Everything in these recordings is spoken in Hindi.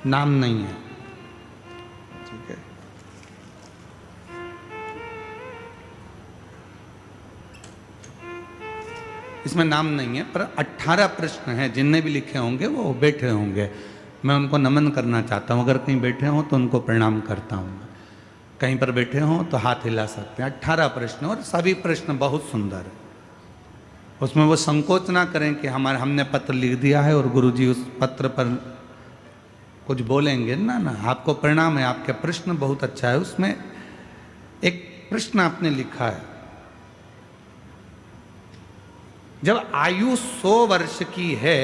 नाम नहीं है, ठीक है। इसमें नाम नहीं है, पर 18 प्रश्न हैं। जिनने भी लिखे होंगे वो बैठे होंगे, मैं उनको नमन करना चाहता हूँ। अगर कहीं बैठे हों तो उनको प्रणाम करता हूँ। कहीं पर बैठे हों तो हाथ हिला सकते हैं। 18 प्रश्न, और सभी प्रश्न बहुत सुंदर है। उसमें वो संकोच ना करें कि हमने पत्र लिख दिया है और गुरुजी उस पत्र पर कुछ बोलेंगे। ना ना, आपको प्रणाम है, आपके प्रश्न बहुत अच्छा है। उसमें एक प्रश्न आपने लिखा है, जब आयु 100 वर्ष की है,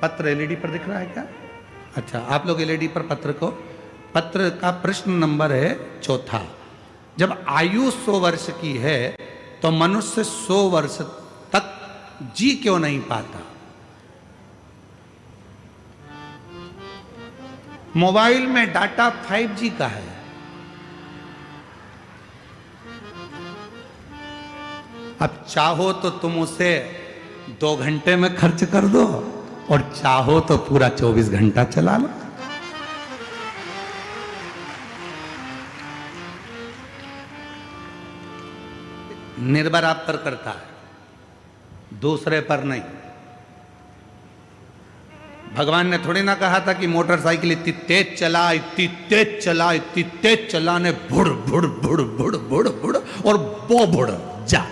पत्र एलईडी पर दिख रहा है क्या? अच्छा, आप लोग एलईडी पर पत्र का प्रश्न नंबर है 4। जब आयु 100 वर्ष की है तो मनुष्य 100 वर्ष तक जी क्यों नहीं पाता? मोबाइल में डाटा 5G का है। अब चाहो तो तुम उसे 2 घंटे में खर्च कर दो, और चाहो तो पूरा 24 घंटा चला लो। निर्भर आप पर करता है, दूसरे पर नहीं। भगवान ने थोड़ी ना कहा था कि मोटरसाइकिल इतनी तेज चला, इतनी तेज चला, इतनी तेज चला ने बुड़ बुड़ बुड़ बुड़ बुड़ बुड़ और वो बुड़ जा।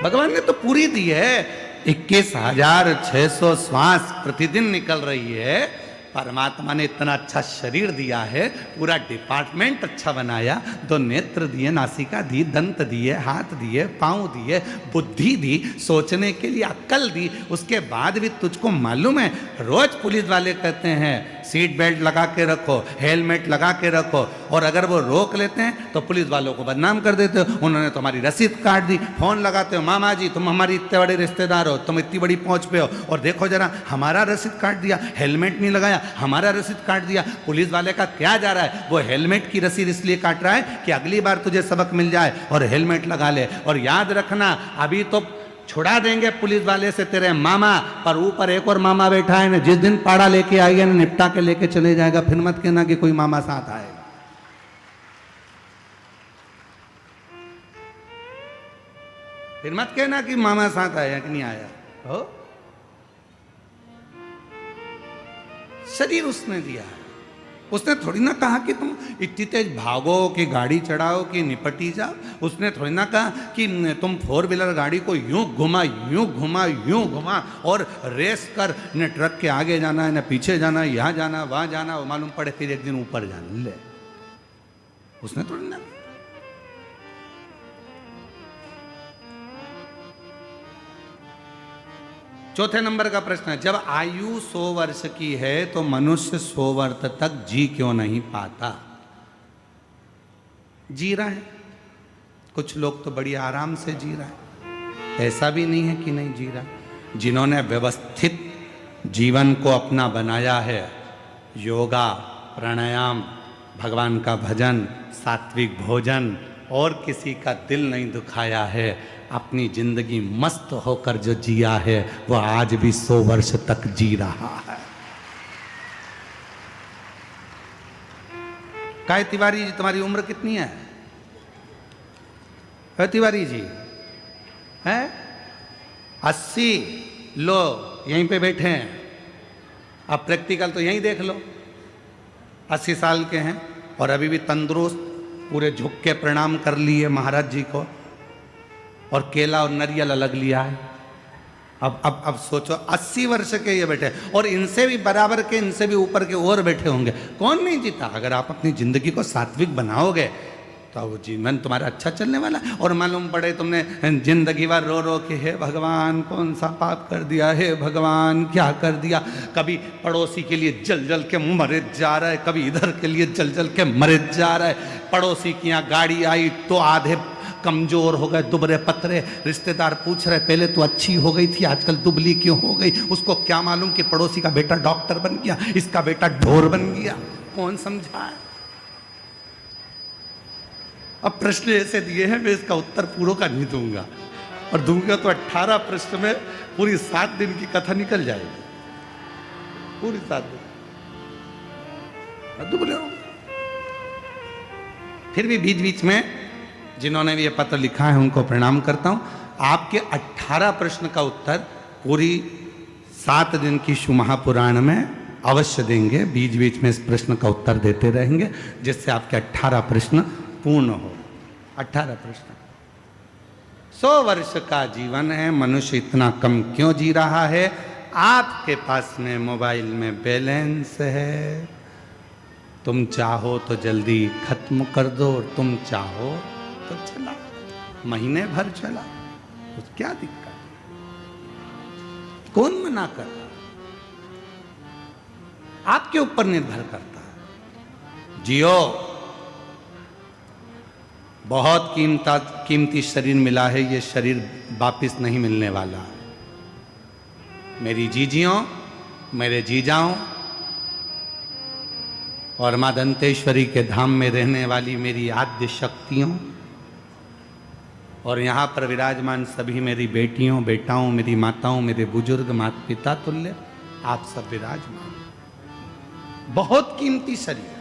भगवान ने तो पूरी दी है। 21,600 श्वास प्रतिदिन निकल रही है। परमात्मा ने इतना अच्छा शरीर दिया है, पूरा डिपार्टमेंट अच्छा बनाया। 2 नेत्र दिए, नासिका दी, दंत दिए, हाथ दिए, पांव दिए, बुद्धि दी, सोचने के लिए अक्ल दी। उसके बाद भी तुझको मालूम है, रोज पुलिस वाले कहते हैं सीट बेल्ट लगा के रखो, हेलमेट लगा के रखो, और अगर वो रोक लेते हैं तो पुलिस वालों को बदनाम कर देते हो। उन्होंने तुम्हारी रसीद काट दी। फोन लगाते हो, मामा जी तुम हमारी इतने बड़े रिश्तेदार हो, तुम इतनी बड़ी पहुंच पे हो, और देखो जरा हमारा रसीद काट दिया, हेलमेट नहीं लगाया, हमारा रसीद काट दिया। पुलिस वाले का क्या जा रहा है? वो हेलमेट की रसीद इसलिए काट रहा है कि अगली बार तुझे सबक मिल जाए और हेलमेट लगा ले। और याद रखना, अभी तो छुड़ा देंगे पुलिस वाले से तेरे मामा, पर ऊपर एक और मामा बैठा है ना, जिस दिन पाड़ा लेके आएगा ना, निपटा के लेके चले जाएगा। फिर मत कहना कि कोई मामा साथ आएगा। फिर मत कहना कि मामा साथ आया कि नहीं आया हो। शरीर उसने दिया है। उसने थोड़ी ना कहा कि तुम इतनी तेज भागो, कि गाड़ी चढ़ाओ, कि निपटी जाओ। उसने थोड़ी ना कहा कि तुम 4 व्हीलर गाड़ी को यूं घुमा, यूं घुमा, यूं घुमा, और रेस कर, न ट्रक के आगे जाना है, न पीछे जाना है, यहाँ जाना, वहाँ जाना, वो मालूम पड़े फिर एक दिन ऊपर जाना। ले, उसने थोड़ी ना। चौथे नंबर का प्रश्न है, जब आयु 100 वर्ष की है तो मनुष्य 100 वर्ष तक जी क्यों नहीं पाता? जी रहा है, कुछ लोग तो बड़ी आराम से जी रहा है, ऐसा भी नहीं है कि नहीं जी रहा। जिन्होंने व्यवस्थित जीवन को अपना बनाया है, योगा, प्राणायाम, भगवान का भजन, सात्विक भोजन, और किसी का दिल नहीं दुखाया है, अपनी जिंदगी मस्त होकर जो जिया है, वो आज भी 100 वर्ष तक जी रहा है। काय तिवारी जी, तुम्हारी उम्र कितनी है? तिवारी जी है 80। लो, यहीं पे बैठे हैं। अब प्रैक्टिकल तो यहीं देख लो। 80 साल के हैं और अभी भी तंदुरुस्त, पूरे झुक के प्रणाम कर लिए महाराज जी को, और केला और नारियल अलग लिया है। अब सोचो, 80 वर्ष के ये बैठे, और इनसे भी बराबर के, इनसे भी ऊपर के और बैठे होंगे। कौन नहीं जीता? अगर आप अपनी जिंदगी को सात्विक बनाओगे तो वो जीवन तुम्हारा अच्छा चलने वाला। और मालूम पड़े तुमने जिंदगी भर रो रो के, हे भगवान कौन सा पाप कर दिया, हे भगवान क्या कर दिया। कभी पड़ोसी के लिए जल जल के मरे जा रहा है, कभी इधर के लिए जल जल के मरे जा रहा है। पड़ोसी की यहाँ गाड़ी आई तो आधे कमजोर हो गए, दुबरे पतरे। रिश्तेदार पूछ रहे, पहले तो अच्छी हो गई थी, आजकल दुबली क्यों हो गई? उसको क्या मालूम कि पड़ोसी का बेटा डॉक्टर बन गया, इसका बेटा ढोर बन गया। कौन समझाए? अब प्रश्न ऐसे दिए हैं, मैं इसका उत्तर पूरों का नहीं दूंगा, और दूंगा तो 18 प्रश्न में पूरी 7 दिन की कथा निकल जाएगी, पूरी 7 दिन। तो बोले फिर भी बीच बीच में जिन्होंने भी ये पत्र लिखा है उनको प्रणाम करता हूं। आपके 18 प्रश्न का उत्तर पूरी 7 दिन की शिव महापुराण में अवश्य देंगे। बीच बीच में इस प्रश्न का उत्तर देते रहेंगे जिससे आपके 18 प्रश्न पूर्ण हो। 18 प्रश्न। 100 वर्ष का जीवन है, मनुष्य इतना कम क्यों जी रहा है? आपके पास में मोबाइल में बैलेंस है, तुम चाहो तो जल्दी खत्म कर दो और तुम चाहो तो चला, महीने भर चला, तो क्या दिक्कत? कौन मना कर रहा? आपके ऊपर निर्भर करता है। जियो, बहुत कीमती शरीर मिला है, ये शरीर वापिस नहीं मिलने वाला है। मेरी जीजियों, मेरे जीजाओं और मां दंतेश्वरी के धाम में रहने वाली मेरी आद्य शक्तियों और यहाँ पर विराजमान सभी मेरी बेटियों, बेटाओं, मेरी माताओं, मेरे बुजुर्ग, माता पिता तुल्य, आप सब विराजमान। बहुत कीमती शरीर।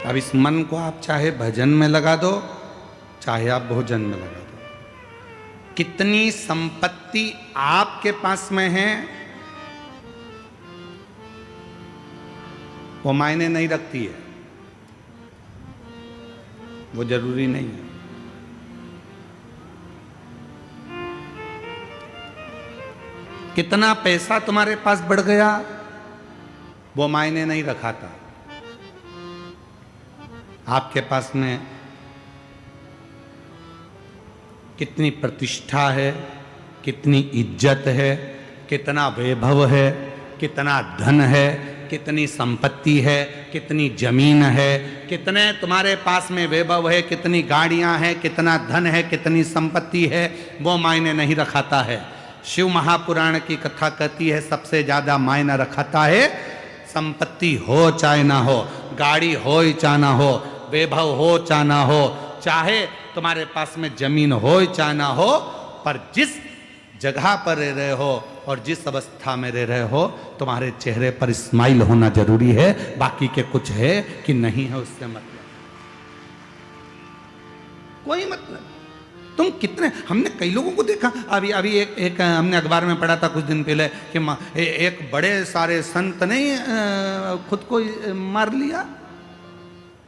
अब इस मन को आप चाहे भजन में लगा दो, चाहे आप भोजन में लगा दो। कितनी संपत्ति आपके पास में है वो मायने नहीं रखती है, वो जरूरी नहीं है। कितना पैसा तुम्हारे पास बढ़ गया वो मायने नहीं रखाता। आपके पास में कितनी प्रतिष्ठा है, कितनी इज्जत है, कितना वैभव है, कितना धन है, कितनी संपत्ति है, कितनी जमीन है, कितने तुम्हारे पास में वैभव है, कितनी गाड़ियां हैं, कितना धन है, कितनी संपत्ति है, वो मायने नहीं रखाता है। शिव महापुराण की कथा कहती है सबसे ज्यादा मायना रखाता है संपत्ति हो चाहे ना हो, गाड़ी हो चाहे ना हो, वैभव हो चाहे ना हो, चाहे तुम्हारे पास में जमीन हो चाहे ना हो, पर जिस जगह पर रह रहे हो और जिस अवस्था में रह रहे हो तुम्हारे चेहरे पर स्माइल होना जरूरी है। बाकी के कुछ है कि नहीं है उससे मतलब कोई मतलब। तुम कितने, हमने कई लोगों को देखा, अभी एक हमने अखबार में पढ़ा था कुछ दिन पहले कि एक बड़े सारे संत ने खुद को मार लिया,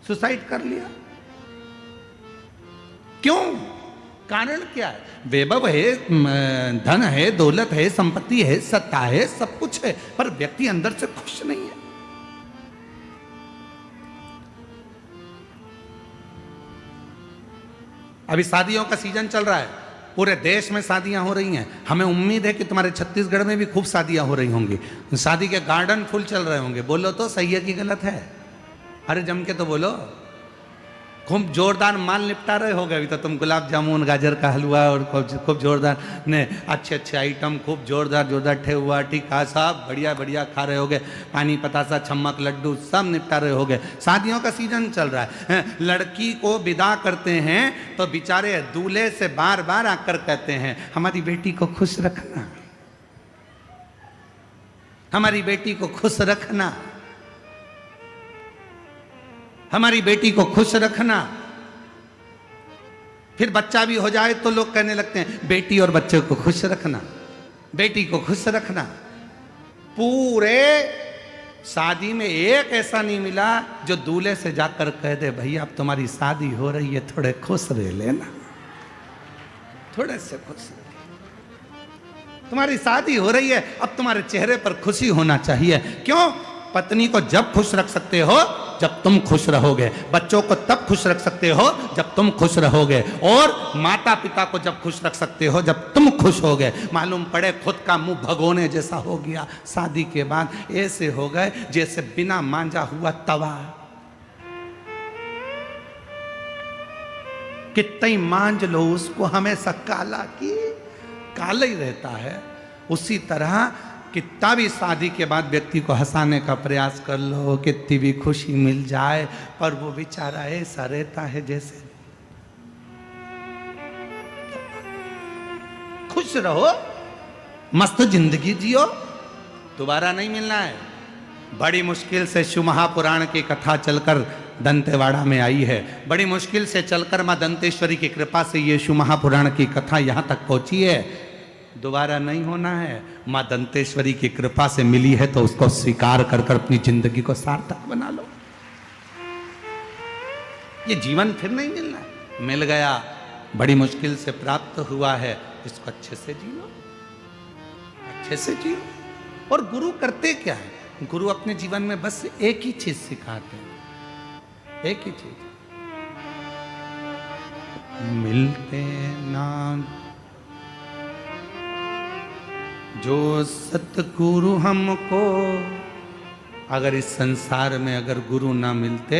सुसाइड कर लिया। क्यों? कारण क्या है? वैभव है, धन है, दौलत है, संपत्ति है, सत्ता है, सब कुछ है, पर व्यक्ति अंदर से खुश नहीं है। अभी शादियों का सीजन चल रहा है, पूरे देश में शादियां हो रही हैं। हमें उम्मीद है कि तुम्हारे छत्तीसगढ़ में भी खूब शादियां हो रही होंगी, शादी के गार्डन फुल चल रहे होंगे। बोलो तो सही है कि गलत है? अरे जम के तो बोलो। खूब जोरदार माल निपटा रहे हो गए अभी तो तुम, गुलाब जामुन, गाजर का हलवा और खूब जोरदार ने अच्छे अच्छे आइटम खूब जोरदार ठेहुआ, टीका सब बढ़िया बढ़िया खा रहे होगे। पानी पतासा, छम्मक, लड्डू सब निपटा रहे होगे। शादियों का सीजन चल रहा है। लड़की को विदा करते हैं तो बेचारे दूल्हे से बार बार आकर कहते हैं हमारी बेटी को खुश रखना, हमारी बेटी को खुश रखना, हमारी बेटी को खुश रखना। फिर बच्चा भी हो जाए तो लोग कहने लगते हैं बेटी और बच्चे को खुश रखना, बेटी को खुश रखना। पूरे शादी में एक ऐसा नहीं मिला जो दूल्हे से जाकर कह दे भैया अब तुम्हारी शादी हो रही है, थोड़े खुश रह लेना, थोड़े से खुश रह, तुम्हारी शादी हो रही है, अब तुम्हारे चेहरे पर खुशी होना चाहिए। क्यों? पत्नी को जब खुश रख सकते हो जब तुम खुश रहोगे, बच्चों को तब खुश रख सकते हो जब तुम खुश रहोगे, और माता पिता को जब खुश रख सकते हो जब तुम खुश होगे। मालूम पड़े खुद का मुंह भगोने जैसा हो गया शादी के बाद, ऐसे हो गए जैसे बिना मांझा हुआ तवा। कितना ही मांझ लो उसको हमेशा काला की काला ही रहता है। उसी तरह कितना भी शादी के बाद व्यक्ति को हंसाने का प्रयास कर लो, कितनी भी खुशी मिल जाए, पर वो बेचारा ऐसा रहता है जैसे। खुश रहो, मस्त जिंदगी जियो, दोबारा नहीं मिलना है। बड़ी मुश्किल से शिव महापुराण की कथा चलकर दंतेवाड़ा में आई है, बड़ी मुश्किल से चलकर मां दंतेश्वरी की कृपा से ये शिव महापुराण की कथा यहां तक पहुंची है। दोबारा नहीं होना है। मां दंतेश्वरी की कृपा से मिली है तो उसको स्वीकार कर कर अपनी जिंदगी को सार्थक बना लो। ये जीवन फिर नहीं मिलना है। मिल गया, बड़ी मुश्किल से प्राप्त हुआ है, इसको अच्छे से जी लो, अच्छे से जियो। और गुरु करते क्या है? गुरु अपने जीवन में बस एक ही चीज सिखाते हैं, एक ही चीज, मिलते ना जो सतगुरु हमको। अगर इस संसार में अगर गुरु ना मिलते